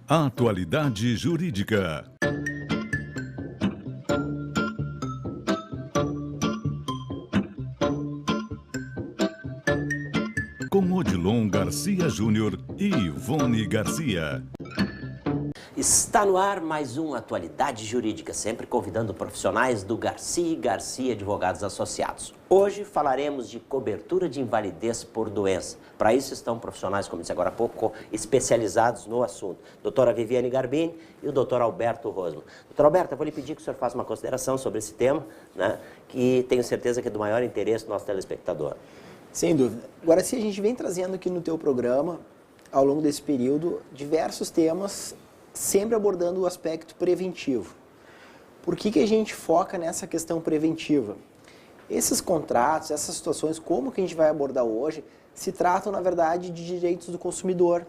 Atualidade Jurídica. Com Odilon Garcia Júnior e Ivone Garcia. Está no ar mais uma Atualidade Jurídica, sempre convidando profissionais do Garcia Garcia Advogados Associados. Hoje falaremos de cobertura de invalidez por doença. Para isso estão profissionais, como disse agora há pouco, especializados no assunto. Doutora Viviane Garbini e o doutor Alberto Rosman. Doutor Alberto, eu vou lhe pedir que o senhor faça uma consideração sobre esse tema, né, que tenho certeza que é do maior interesse do nosso telespectador. Sem dúvida. Agora, se a gente vem trazendo aqui no teu programa, ao longo desse período, diversos temas, sempre abordando o aspecto preventivo. Por que a gente foca nessa questão preventiva? Esses contratos, essas situações, como que a gente vai abordar hoje, se tratam, na verdade, de direitos do consumidor.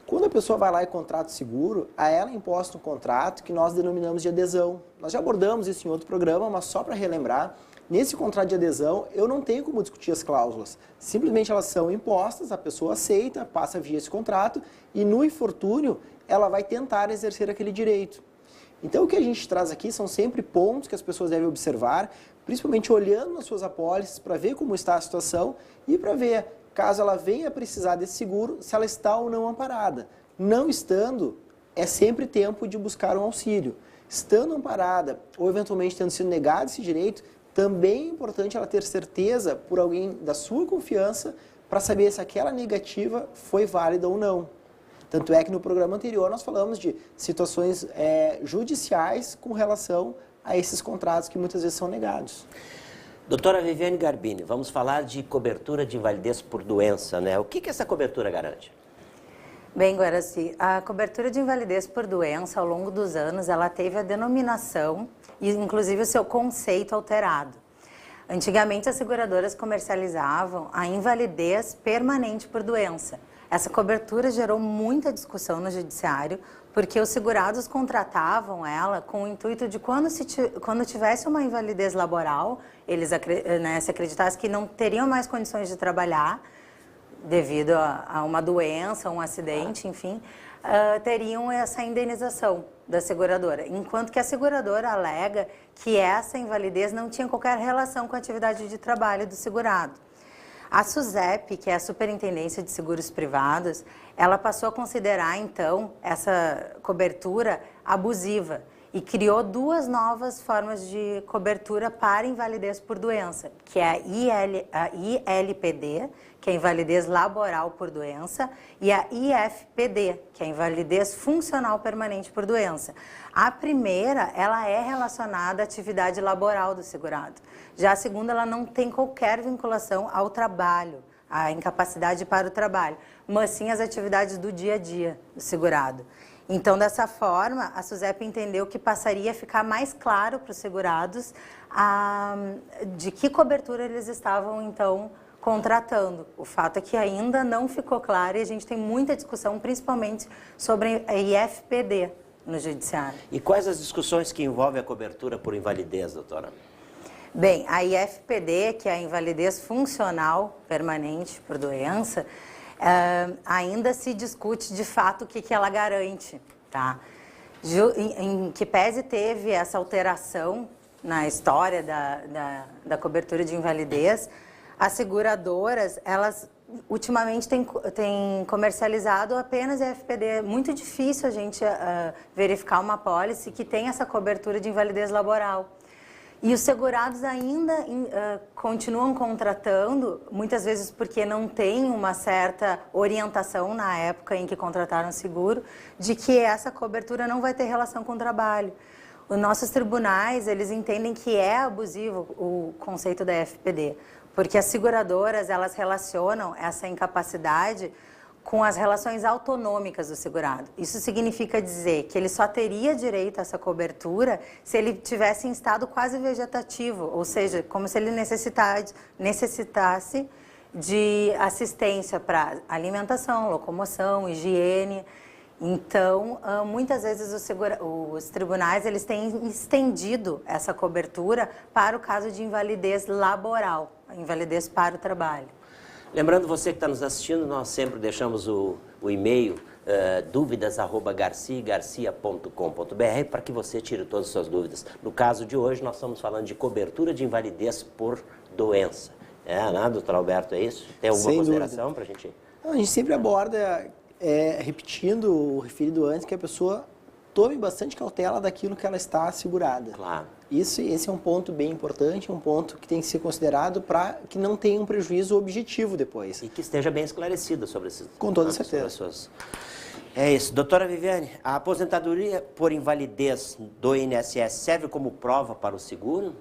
Quando a pessoa vai lá e contrata o seguro, a ela é imposto um contrato que nós denominamos de adesão. Nós já abordamos isso em outro programa, mas só para relembrar, nesse contrato de adesão, eu não tenho como discutir as cláusulas. Simplesmente elas são impostas, a pessoa aceita, passa via esse contrato e no infortúnio ela vai tentar exercer aquele direito. Então o que a gente traz aqui são sempre pontos que as pessoas devem observar, principalmente olhando nas suas apólices para ver como está a situação e para ver, caso ela venha a precisar desse seguro, se ela está ou não amparada. Não estando, é sempre tempo de buscar um auxílio. Estando amparada ou eventualmente tendo sido negado esse direito, também é importante ela ter certeza por alguém da sua confiança para saber se aquela negativa foi válida ou não. Tanto é que no programa anterior nós falamos de situações judiciais com relação a esses contratos que muitas vezes são negados. Doutora Viviane Garbini, vamos falar de cobertura de invalidez por doença, né? O que essa cobertura garante? Bem, Guaraci, a cobertura de invalidez por doença, ao longo dos anos, ela teve a denominação e, inclusive, o seu conceito alterado. Antigamente, as seguradoras comercializavam a invalidez permanente por doença. Essa cobertura gerou muita discussão no judiciário, porque os segurados contratavam ela com o intuito de quando tivesse uma invalidez laboral, eles se acreditassem que não teriam mais condições de trabalhar, devido a uma doença, um acidente, enfim, teriam essa indenização da seguradora. Enquanto que a seguradora alega que essa invalidez não tinha qualquer relação com a atividade de trabalho do segurado. A SUSEP, que é a Superintendência de Seguros Privados, ela passou a considerar, então, essa cobertura abusiva e criou duas novas formas de cobertura para invalidez por doença, que é a ILPD, que é a invalidez laboral por doença, e a IFPD, que é a invalidez funcional permanente por doença. A primeira, ela é relacionada à atividade laboral do segurado. Já a segunda, ela não tem qualquer vinculação ao trabalho, à incapacidade para o trabalho, mas sim às atividades do dia a dia do segurado. Então, dessa forma, a SUSEP entendeu que passaria a ficar mais claro para os segurados de que cobertura eles estavam, então, contratando. O fato é que ainda não ficou claro e a gente tem muita discussão, principalmente sobre a IFPD no judiciário. E quais as discussões que envolvem a cobertura por invalidez, doutora? Bem, a IFPD, que é a invalidez funcional permanente por doença, ainda se discute de fato o que ela garante, tá? Em que pese teve essa alteração na história da cobertura de invalidez, as seguradoras, elas ultimamente têm comercializado apenas a IFPD. É muito difícil a gente verificar uma apólice que tem essa cobertura de invalidez laboral. E os segurados ainda continuam contratando, muitas vezes porque não tem uma certa orientação na época em que contrataram o seguro, de que essa cobertura não vai ter relação com o trabalho. Os nossos tribunais, eles entendem que é abusivo o conceito da FPD, porque as seguradoras, elas relacionam essa incapacidade com as relações autonômicas do segurado. Isso significa dizer que ele só teria direito a essa cobertura se ele tivesse em estado quase vegetativo, ou seja, como se ele necessitasse de assistência para alimentação, locomoção, higiene. Então, muitas vezes os tribunais eles têm estendido essa cobertura para o caso de invalidez laboral, invalidez para o trabalho. Lembrando você que está nos assistindo, nós sempre deixamos o e-mail dúvidas@garciagarcia.com.br para que você tire todas as suas dúvidas. No caso de hoje, nós estamos falando de cobertura de invalidez por doença. Né, doutor Alberto, é isso? Tem alguma consideração para a gente? Não, a gente sempre aborda, repetindo o referido antes, que a pessoa tome bastante cautela daquilo que ela está segurada. Claro. Esse é um ponto bem importante, um ponto que tem que ser considerado para que não tenha um prejuízo objetivo depois. E que esteja bem esclarecida sobre esses... Com toda certeza. É isso. Doutora Viviane, a aposentadoria por invalidez do INSS serve como prova para o seguro?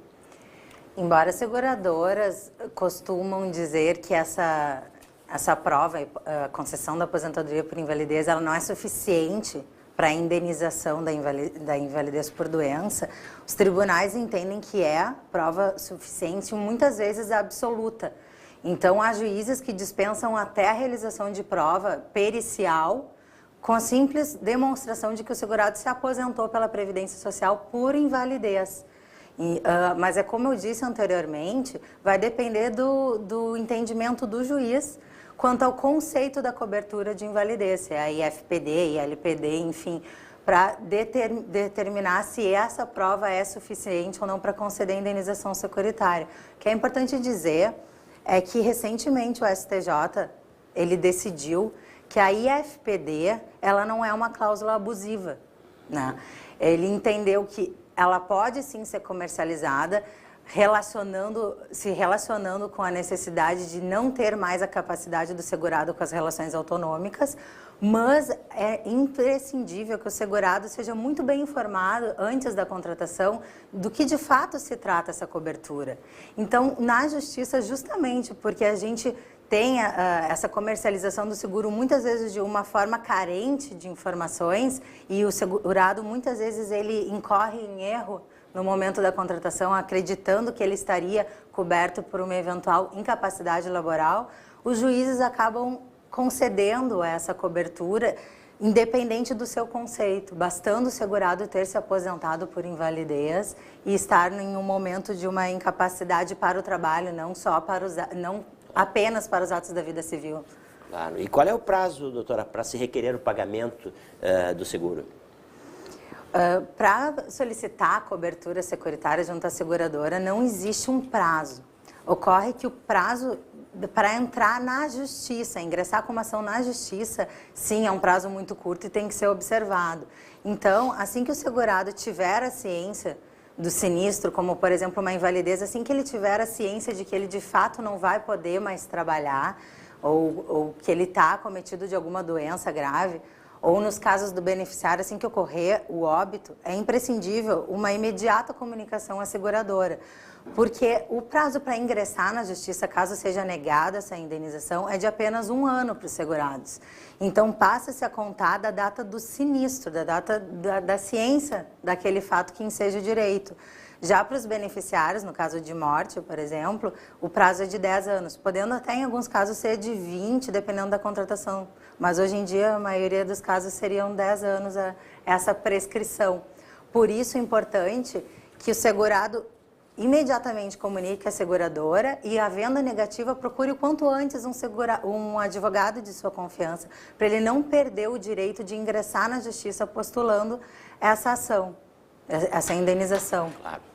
Embora as seguradoras costumam dizer que essa prova, a concessão da aposentadoria por invalidez, ela não é suficiente para a indenização da invalidez por doença, os tribunais entendem que é prova suficiente, muitas vezes absoluta. Então, há juízes que dispensam até a realização de prova pericial com a simples demonstração de que o segurado se aposentou pela Previdência Social por invalidez. Mas é como eu disse anteriormente, vai depender do entendimento do juiz quanto ao conceito da cobertura de invalidez, se é a IFPD, ILPD, enfim, para determinar se essa prova é suficiente ou não para conceder a indenização securitária. O que é importante dizer é que recentemente o STJ ele decidiu que a IFPD ela não é uma cláusula abusiva, né? Ele entendeu que ela pode sim ser comercializada, se relacionando com a necessidade de não ter mais a capacidade do segurado com as relações autonômicas, mas é imprescindível que o segurado seja muito bem informado antes da contratação do que de fato se trata essa cobertura. Então, na justiça, justamente porque a gente tem essa comercialização do seguro muitas vezes de uma forma carente de informações e o segurado muitas vezes ele incorre em erro no momento da contratação, acreditando que ele estaria coberto por uma eventual incapacidade laboral, os juízes acabam concedendo essa cobertura independente do seu conceito, bastando o segurado ter se aposentado por invalidez e estar em um momento de uma incapacidade para o trabalho, não apenas para os atos da vida civil. Claro. E qual é o prazo, doutora, para se requerer o pagamento do seguro? Para solicitar a cobertura securitária junto à seguradora, não existe um prazo. Ocorre que o prazo para entrar na justiça, ingressar com uma ação na justiça, sim, é um prazo muito curto e tem que ser observado. Então, assim que o segurado tiver a ciência do sinistro, como, por exemplo, uma invalidez, assim que ele tiver a ciência de que ele, de fato, não vai poder mais trabalhar ou que ele está acometido de alguma doença grave, ou nos casos do beneficiário, assim que ocorrer o óbito, é imprescindível uma imediata comunicação à seguradora, porque o prazo para ingressar na justiça, caso seja negada essa indenização, é de apenas 1 ano para os segurados. Então, passa-se a contar da data do sinistro, da data da ciência daquele fato que enseja o direito. Já para os beneficiários, no caso de morte, por exemplo, o prazo é de 10 anos, podendo até em alguns casos ser de 20, dependendo da contratação. Mas hoje em dia, a maioria dos casos seriam 10 anos essa prescrição. Por isso é importante que o segurado imediatamente comunique à seguradora e, havendo negativa, procure o quanto antes um advogado de sua confiança, para ele não perder o direito de ingressar na justiça postulando essa ação, essa indenização. Claro.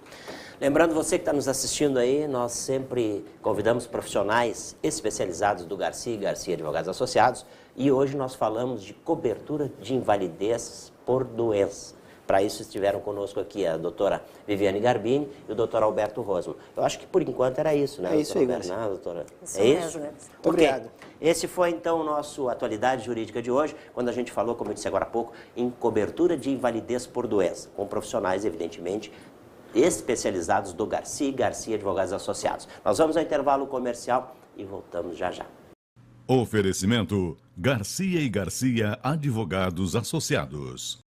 Lembrando você que está nos assistindo aí, nós sempre convidamos profissionais especializados do Garcia e Garcia Advogados Associados e hoje nós falamos de cobertura de invalidez por doença. Para isso estiveram conosco aqui a doutora Viviane Garbini e o doutor Alberto Rosman. Eu acho que por enquanto era isso, né? É isso aí, Garcia. Doutora? Isso é mesmo. Isso? Muito obrigado. Esse foi então o nosso Atualidade Jurídica de hoje, quando a gente falou, como eu disse agora há pouco, em cobertura de invalidez por doença, com profissionais, evidentemente, especializados do Garcia e Garcia Advogados Associados. Nós vamos ao intervalo comercial e voltamos já já. Oferecimento Garcia e Garcia Advogados Associados.